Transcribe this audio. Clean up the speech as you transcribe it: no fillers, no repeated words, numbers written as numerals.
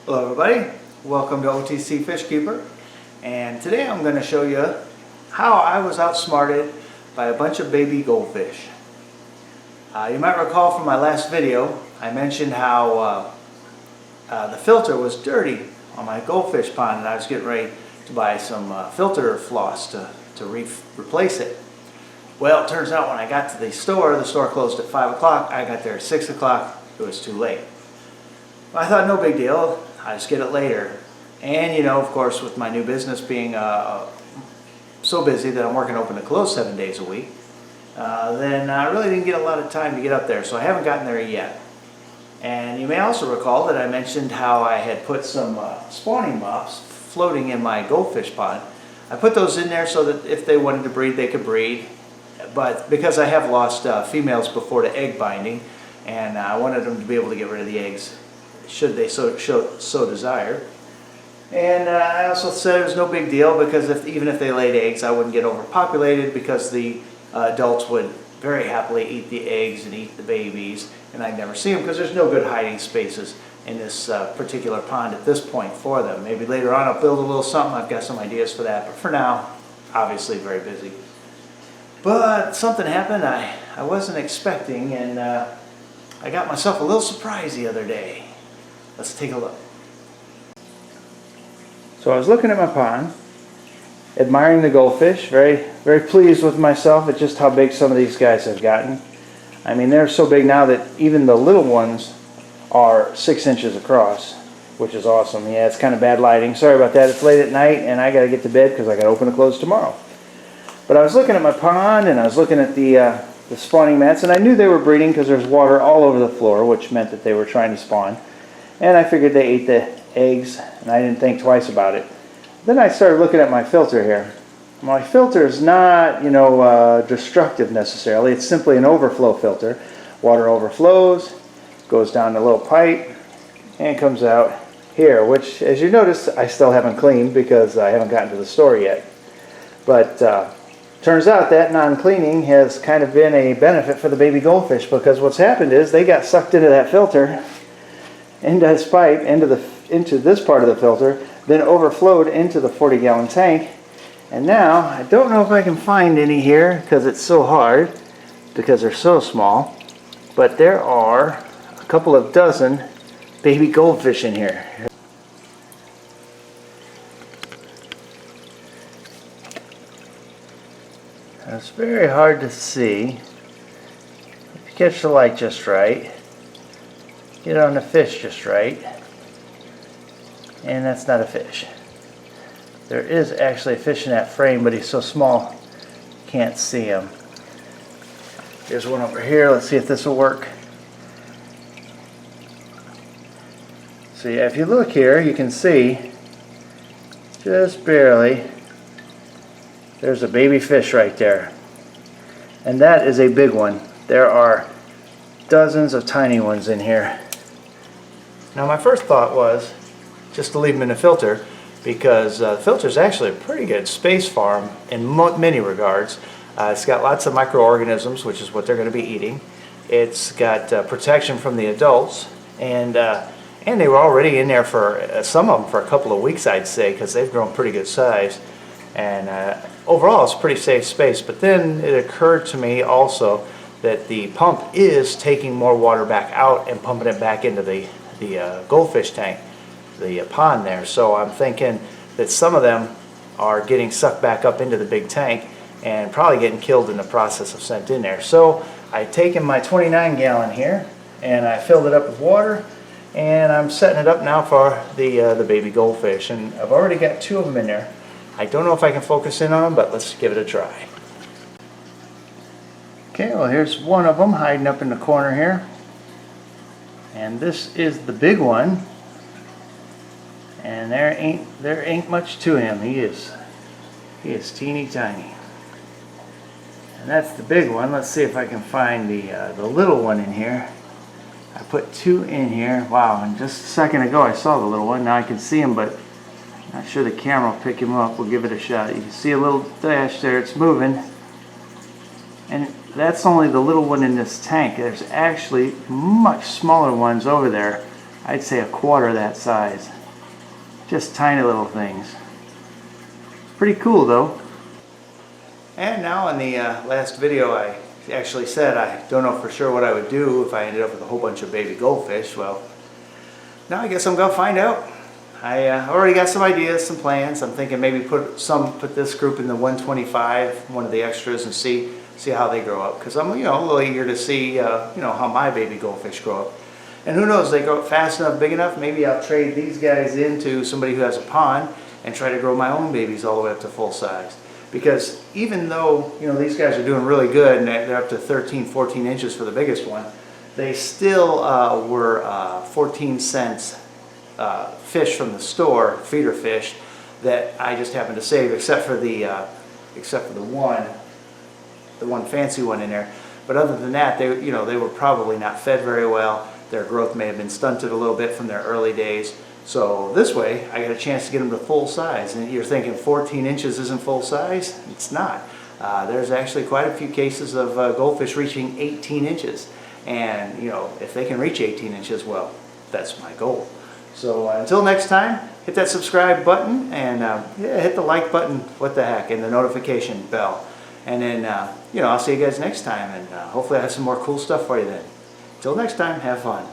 Hello everybody, welcome to OTC Fish Keeper, and today I'm going to show you how I was outsmarted by a bunch of baby goldfish. You might recall from my last video I mentioned how the filter was dirty on my goldfish pond and I was getting ready to buy some filter floss to replace it. Well, it turns out when I got to the store closed at 5 o'clock, I got there at 6 o'clock, it was too late. I thought no big deal, I'll just get it later. And you know, of course, with my new business being so busy that I'm working open to close 7 days a week, then I really didn't get a lot of time to get up there, so I haven't gotten there yet. And you may also recall that I mentioned how I had put some spawning mops floating in my goldfish pond. I put those in there so that if they wanted to breed, they could breed. But because I have lost females before to egg binding, and I wanted them to be able to get rid of the eggs should they so desire. And I also said it was no big deal because even if they laid eggs, I wouldn't get overpopulated because the adults would very happily eat the eggs and eat the babies, and I'd never see them because there's no good hiding spaces in this particular pond at this point for them. Maybe later on I'll build a little something. I've got some ideas for that, but for now, obviously very busy. But something happened I wasn't expecting, and I got myself a little surprise the other day. Let's take a look. So I was looking at my pond, admiring the goldfish, very pleased with myself at just how big some of these guys have gotten. I mean, they're so big now that even the little ones are 6 inches across, which is awesome. Yeah, it's kind of bad lighting. Sorry about that. It's late at night and I got to get to bed because I got to open and close tomorrow. But I was looking at my pond and I was looking at the spawning mats, and I knew they were breeding because there's water all over the floor, which meant that they were trying to spawn. And I figured they ate the eggs, and I didn't think twice about it. Then I started looking at my filter here. My filter is not, destructive necessarily. It's simply an overflow filter. Water overflows, goes down a little pipe, and comes out here, which, as you notice, I still haven't cleaned because I haven't gotten to the store yet. But turns out that non-cleaning has kind of been a benefit for the baby goldfish, because what's happened is they got sucked into that filter, into this pipe, into this part of the filter, then overflowed into the 40-gallon tank. And now, I don't know if I can find any here because it's so hard, because they're so small, but there are a couple of dozen baby goldfish in here. It's very hard to see. If you catch the light just right, get on the fish just right, and that's not a fish. There is actually a fish in that frame, but he's so small you can't see him. There's one over here. Let's see if this will work. So yeah, if you look here, you can see just barely there's a baby fish right there, and that is a big one. There are dozens of tiny ones in here. Now my first thought was just to leave them in the filter, because the filter is actually a pretty good space farm in many regards. It's got lots of microorganisms, which is what they're going to be eating. It's got protection from the adults, and they were already in there for some of them for a couple of weeks, I'd say, because they've grown pretty good size. And overall, it's a pretty safe space. But then it occurred to me also that the pump is taking more water back out and pumping it back into the goldfish tank, the pond there. So I'm thinking that some of them are getting sucked back up into the big tank and probably getting killed in the process of sent in there. So I've taken my 29-gallon here and I filled it up with water, and I'm setting it up now for the baby goldfish. And I've already got 2 of them in there. I don't know if I can focus in on them, but let's give it a try. Okay, well, here's one of them hiding up in the corner here. And this is the big one. And there ain't much to him. He is teeny tiny. And that's the big one. Let's see if I can find the little one in here. I put 2 in here. Wow, and just a second ago I saw the little one. Now I can see him, but not sure the camera will pick him up. We'll give it a shot. You can see a little dash there. It's moving. And that's only the little one in this tank. There's actually much smaller ones over there I'd say a quarter that size. Just tiny little things. Pretty cool though. And now in the last video I actually said I don't know for sure what I would do if I ended up with a whole bunch of baby goldfish. Well, now I guess I'm going to find out. I already got some ideas, some plans. I'm thinking maybe put this group in the 125, one of the extras, and see how they grow up. Because I'm a little eager to see how my baby goldfish grow up. And who knows, they grow up fast enough, big enough, maybe I'll trade these guys into somebody who has a pond and try to grow my own babies all the way up to full size. Because even though these guys are doing really good and they're up to 13, 14 inches for the biggest one, they still were 14 cents fish from the store, feeder fish, that I just happened to save, except for the one fancy one in there. But other than that, they were probably not fed very well. Their growth may have been stunted a little bit from their early days. So this way, I got a chance to get them to full size. And you're thinking 14 inches isn't full size? It's not. There's actually quite a few cases of goldfish reaching 18 inches. And if they can reach 18 inches, well, that's my goal. So until next time, hit that subscribe button and hit the like button, what the heck, and the notification bell. And then, I'll see you guys next time, and hopefully I have some more cool stuff for you then. Till next time, have fun.